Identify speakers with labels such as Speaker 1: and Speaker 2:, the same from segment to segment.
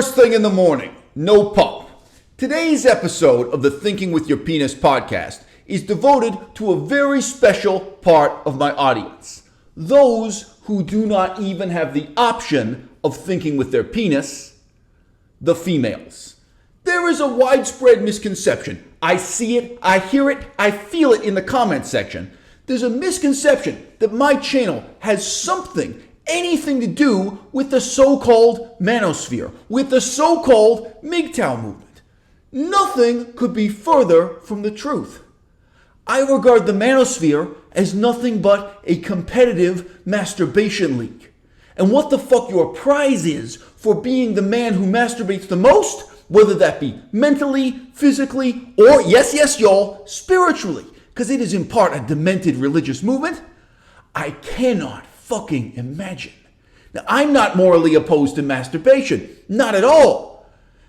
Speaker 1: First thing in the morning, no pump. Today's episode of the Thinking with Your Penis podcast is devoted to a very special part of my audience. Those who do not even have the option of thinking with their penis, the females. There is a widespread misconception. I see it, I hear it, I feel it in the comment section. There's a misconception that my channel has anything to do with the so-called manosphere, with the so-called MGTOW movement. Nothing could be further from the truth. I regard the manosphere as nothing but a competitive masturbation league. And what the fuck your prize is for being the man who masturbates the most, whether that be mentally, physically, or yes, y'all, spiritually, because it is in part a demented religious movement, I cannot fucking imagine. Now, I'm not morally opposed to masturbation. Not at all.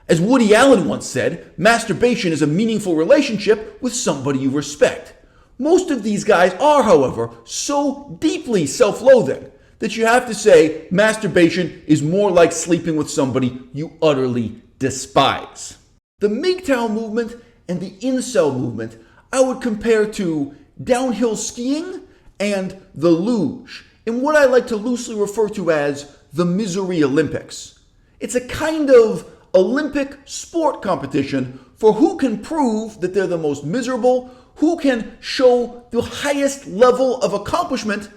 Speaker 1: As Woody Allen once said, masturbation is a meaningful relationship with somebody you respect. Most of these guys are, however, so deeply self-loathing that you have to say masturbation is more like sleeping with somebody you utterly despise. The MGTOW movement and the incel movement I would compare to downhill skiing and the luge, in what I like to loosely refer to as the Misery Olympics. It's a kind of Olympic sport competition for who can prove that they're the most miserable, who can show the highest level of accomplishment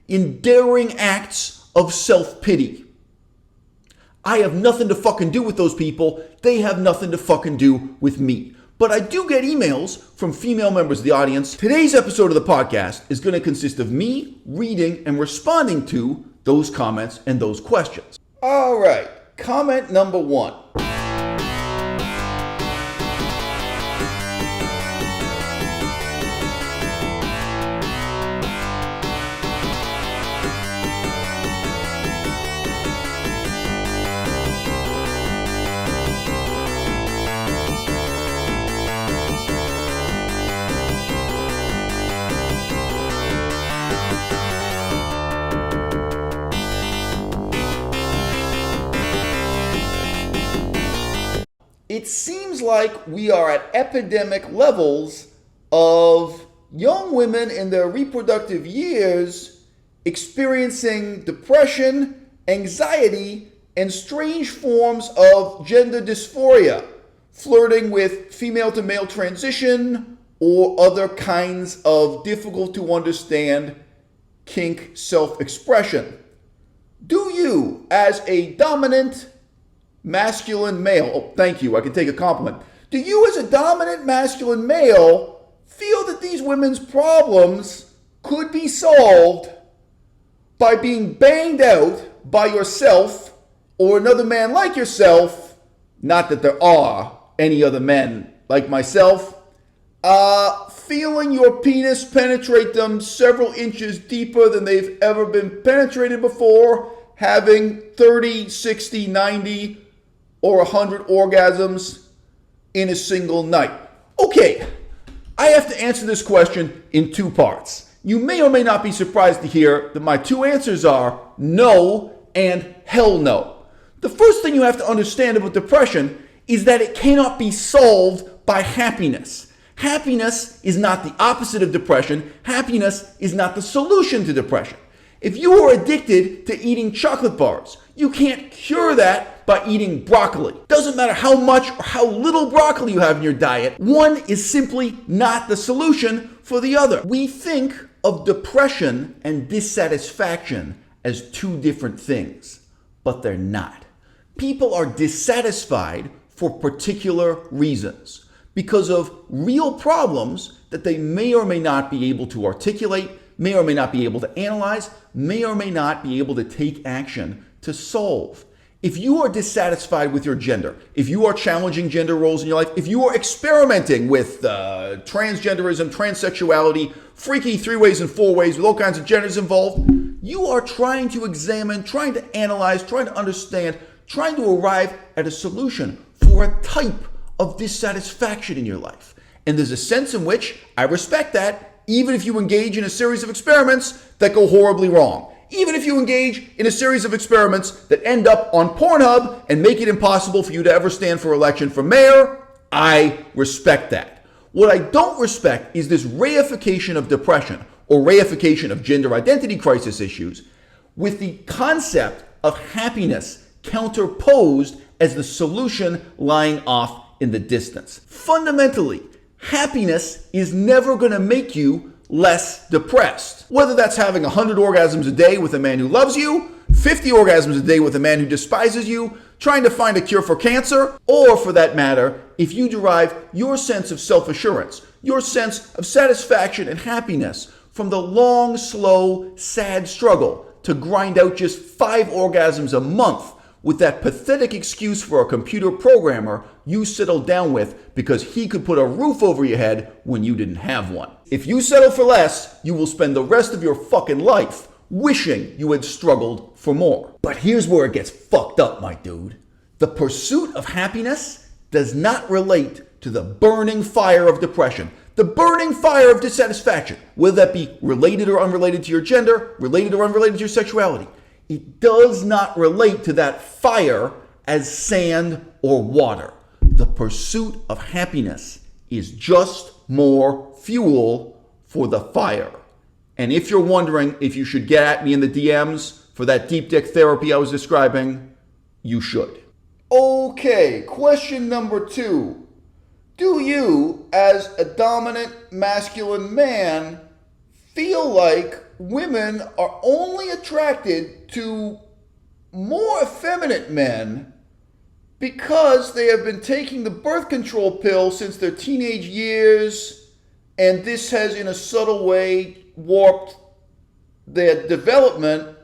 Speaker 1: in daring acts of self-pity. I have nothing to fucking do with those people. They have nothing to fucking do with me. But I do get emails from female members of the audience. Today's episode of the podcast is going to consist of me reading and responding to those comments and those questions. All right, comment number 1. It seems like we are at epidemic levels of young women in their reproductive years experiencing depression, anxiety, and strange forms of gender dysphoria, flirting with female-to-male transition or other kinds of difficult to understand kink self-expression. Do you, as a dominant masculine male, thank you, I can take a compliment. Do you as a dominant masculine male feel that these women's problems could be solved by being banged out by yourself or another man like yourself? Not that there are any other men like myself. Feeling your penis penetrate them several inches deeper than they've ever been penetrated before, having 30, 60, 90, or 100 orgasms in a single night? Okay, I have to answer this question in 2 parts. You may or may not be surprised to hear that my 2 answers are no and hell no. The first thing you have to understand about depression is that it cannot be solved by happiness. Happiness is not the opposite of depression. Happiness is not the solution to depression. If you are addicted to eating chocolate bars, you can't cure that by eating broccoli. Doesn't matter how much or how little broccoli you have in your diet, one is simply not the solution for the other. We think of depression and dissatisfaction as 2 different things, but they're not. People are dissatisfied for particular reasons because of real problems that they may or may not be able to articulate, may or may not be able to analyze, may or may not be able to take action to solve. If you are dissatisfied with your gender, if you are challenging gender roles in your life, if you are experimenting with transgenderism, transsexuality, freaky 3-ways and 4-ways with all kinds of genders involved, you are trying to examine, trying to analyze, trying to understand, trying to arrive at a solution for a type of dissatisfaction in your life. And there's a sense in which I respect that, even if you engage in a series of experiments that go horribly wrong. even if you engage in a series of experiments that end up on Pornhub and make it impossible for you to ever stand for election for mayor. I respect that. What I don't respect is this reification of depression or reification of gender identity crisis issues with the concept of happiness counterposed as the solution lying off in the distance. Fundamentally, happiness is never going to make you less depressed. Whether that's having 100 orgasms a day with a man who loves you, 50 orgasms a day with a man who despises you, trying to find a cure for cancer, or for that matter, if you derive your sense of self-assurance, your sense of satisfaction and happiness from the long, slow, sad struggle to grind out just 5 orgasms a month with that pathetic excuse for a computer programmer you settled down with because he could put a roof over your head when you didn't have one. If you settle for less, you will spend the rest of your fucking life wishing you had struggled for more. But here's where it gets fucked up, my dude. The pursuit of happiness does not relate to the burning fire of depression, the burning fire of dissatisfaction, whether that be related or unrelated to your gender, related or unrelated to your sexuality. It does not relate to that fire as sand or water. The pursuit of happiness is just more fuel for the fire. And if you're wondering if you should get at me in the DMs for that deep dick therapy I was describing, you should. Okay, question number 2. Do you, as a dominant masculine man, feel like women are only attracted to more effeminate men because they have been taking the birth control pill since their teenage years, and this has in a subtle way warped their development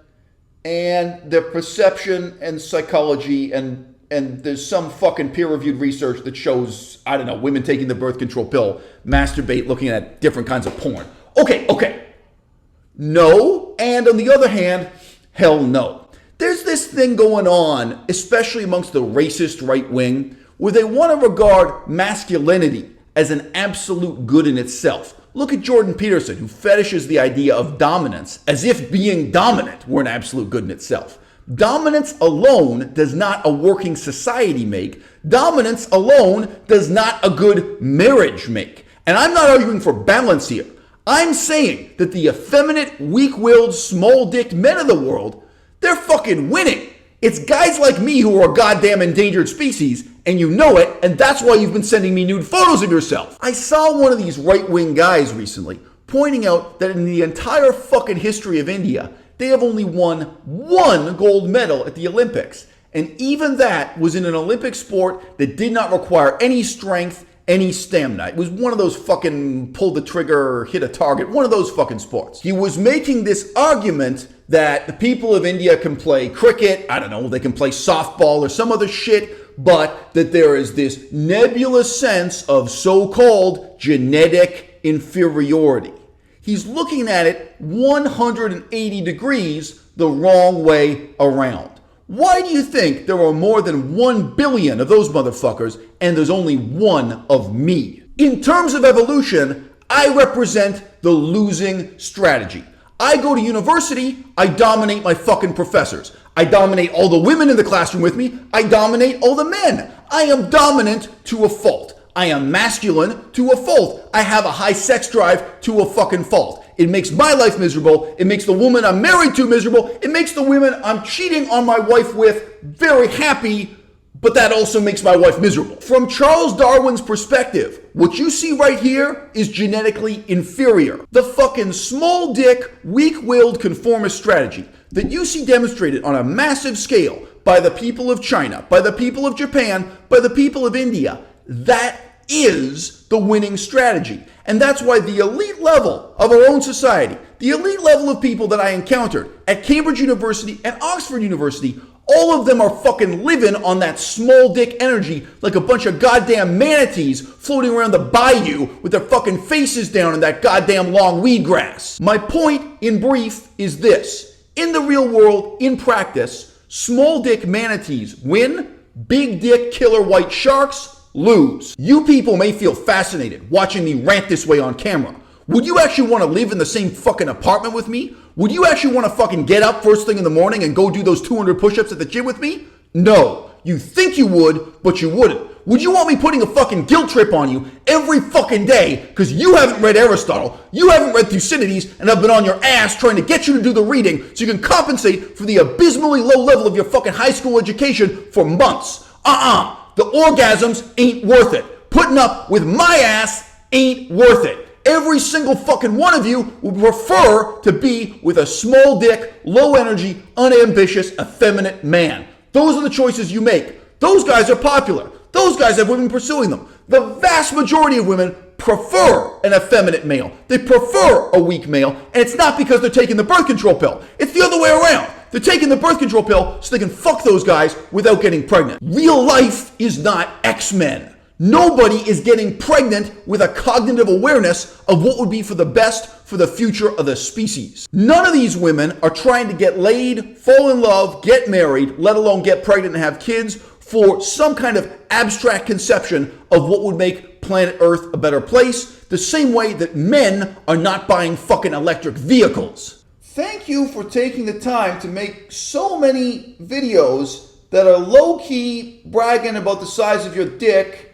Speaker 1: and their perception and psychology, and there's some fucking peer-reviewed research that shows, I don't know, women taking the birth control pill masturbate looking at different kinds of porn. Okay. No, and on the other hand, hell no. There's this thing going on, especially amongst the racist right wing, where they want to regard masculinity as an absolute good in itself. Look at Jordan Peterson, who fetishes the idea of dominance as if being dominant were an absolute good in itself. Dominance alone does not a working society make. Dominance alone does not a good marriage make. And I'm not arguing for balance here. I'm saying that the effeminate, weak-willed, small-dicked men of the world, they're fucking winning. It's guys like me who are a goddamn endangered species, and you know it, and that's why you've been sending me nude photos of yourself. I saw one of these right-wing guys recently pointing out that in the entire fucking history of India, they have only won 1 gold medal at the Olympics. And even that was in an Olympic sport that did not require any strength, any stamina. It was one of those fucking pull the trigger, hit a target, one of those fucking sports. He was making this argument that the people of India can play cricket, I don't know, they can play softball or some other shit, but that there is this nebulous sense of so-called genetic inferiority. He's looking at it 180 degrees the wrong way around. Why do you think there are more than 1 billion of those motherfuckers and there's only 1 of me? In terms of evolution, I represent the losing strategy. I go to university, I dominate my fucking professors. I dominate all the women in the classroom with me. I dominate all the men. I am dominant to a fault. I am masculine to a fault. I have a high sex drive to a fucking fault. It makes my life miserable. It makes the woman I'm married to miserable. It makes the women I'm cheating on my wife with very happy, but that also makes my wife miserable. From Charles Darwin's perspective, what you see right here is genetically inferior. The fucking small dick, weak-willed conformist strategy that you see demonstrated on a massive scale by the people of China, by the people of Japan, by the people of India, that is the winning strategy. And that's why the elite level of our own society, the elite level of people that I encountered at Cambridge University and Oxford University, all of them are fucking living on that small dick energy like a bunch of goddamn manatees floating around the bayou with their fucking faces down in that goddamn long weed grass. My point, in brief, is this. In the real world, in practice, small dick manatees win, big dick killer white sharks lose. You people may feel fascinated watching me rant this way on camera. Would you actually want to live in the same fucking apartment with me? Would you actually want to fucking get up first thing in the morning and go do those 200 push-ups at the gym with me? No. You think you would, but you wouldn't. Would you want me putting a fucking guilt trip on you every fucking day because you haven't read Aristotle, you haven't read Thucydides, and I've been on your ass trying to get you to do the reading so you can compensate for the abysmally low level of your fucking high school education for months? The orgasms ain't worth it. Putting up with my ass ain't worth it. Every single fucking one of you would prefer to be with a small dick, low energy, unambitious, effeminate man. Those are the choices you make. Those guys are popular. Those guys have women pursuing them. The vast majority of women prefer an effeminate male. They prefer a weak male, and it's not because they're taking the birth control pill. It's the other way around. They're taking the birth control pill so they can fuck those guys without getting pregnant. Real life is not X-Men. Nobody is getting pregnant with a cognitive awareness of what would be for the best for the future of the species. None of these women are trying to get laid, fall in love, get married, let alone get pregnant and have kids for some kind of abstract conception of what would make planet Earth a better place, the same way that men are not buying fucking electric vehicles. Thank you for taking the time to make so many videos that are low-key bragging about the size of your dick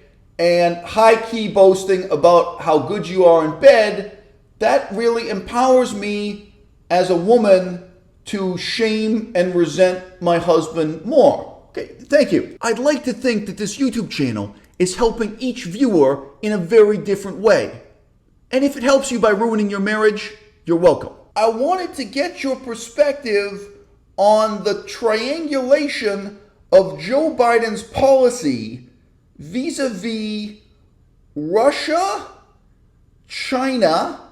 Speaker 1: and high-key boasting about how good you are in bed. That really empowers me as a woman to shame and resent my husband more. Okay, thank you. I'd like to think that this YouTube channel is helping each viewer in a very different way. And if it helps you by ruining your marriage, you're welcome. I wanted to get your perspective on the triangulation of Joe Biden's policy vis-a-vis Russia, China,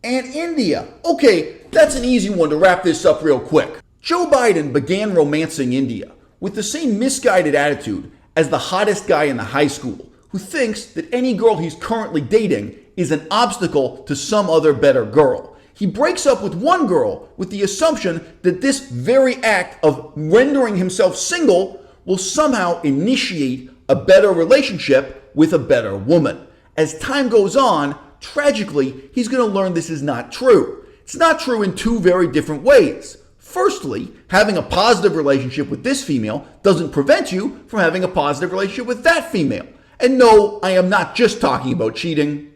Speaker 1: and India. Okay, that's an easy one to wrap this up real quick. Joe Biden began romancing India with the same misguided attitude as the hottest guy in the high school who thinks that any girl he's currently dating is an obstacle to some other better girl. He breaks up with one girl with the assumption that this very act of rendering himself single will somehow initiate a better relationship with a better woman. As time goes on, tragically, he's going to learn this is not true. It's not true in two very different ways. Firstly, having a positive relationship with this female doesn't prevent you from having a positive relationship with that female. And no, I am not just talking about cheating,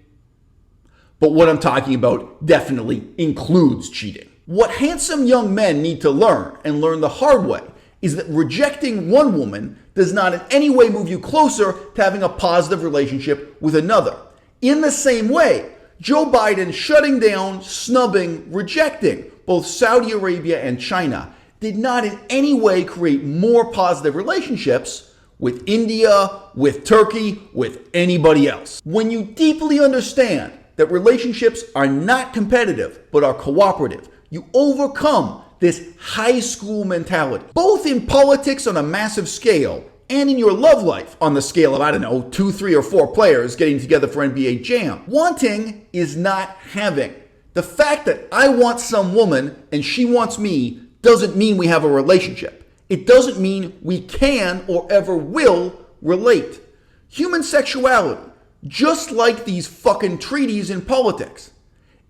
Speaker 1: but what I'm talking about definitely includes cheating. What handsome young men need to learn, and learn the hard way, is that rejecting one woman does not in any way move you closer to having a positive relationship with another. In the same way, Joe Biden shutting down, snubbing, rejecting both Saudi Arabia and China did not in any way create more positive relationships with India, with Turkey, with anybody else. When you deeply understand that relationships are not competitive but are cooperative, you overcome this high school mentality, both in politics on a massive scale and in your love life on the scale of, 2, 3, or 4 players getting together for NBA Jam. Wanting is not having. The fact that I want some woman and she wants me doesn't mean we have a relationship. It doesn't mean we can or ever will relate. Human sexuality, just like these fucking treaties in politics,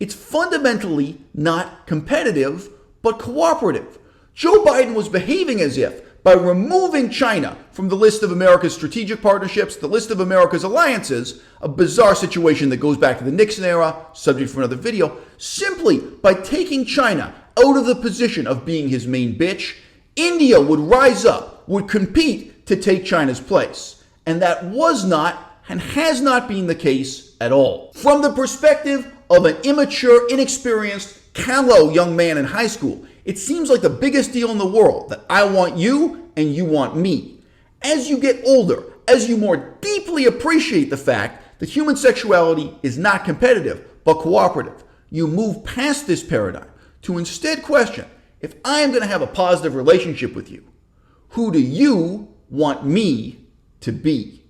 Speaker 1: it's fundamentally not competitive, but cooperative. Joe Biden was behaving as if, by removing China from the list of America's strategic partnerships, the list of America's alliances, a bizarre situation that goes back to the Nixon era, subject for another video, simply by taking China out of the position of being his main bitch, India would rise up, would compete to take China's place. And that was not and has not been the case at all. From the perspective of an immature, inexperienced, callow young man in high school, it seems like the biggest deal in the world that I want you and you want me. As you get older, as you more deeply appreciate the fact that human sexuality is not competitive but cooperative, you move past this paradigm to instead question, if I am going to have a positive relationship with you, who do you want me to be?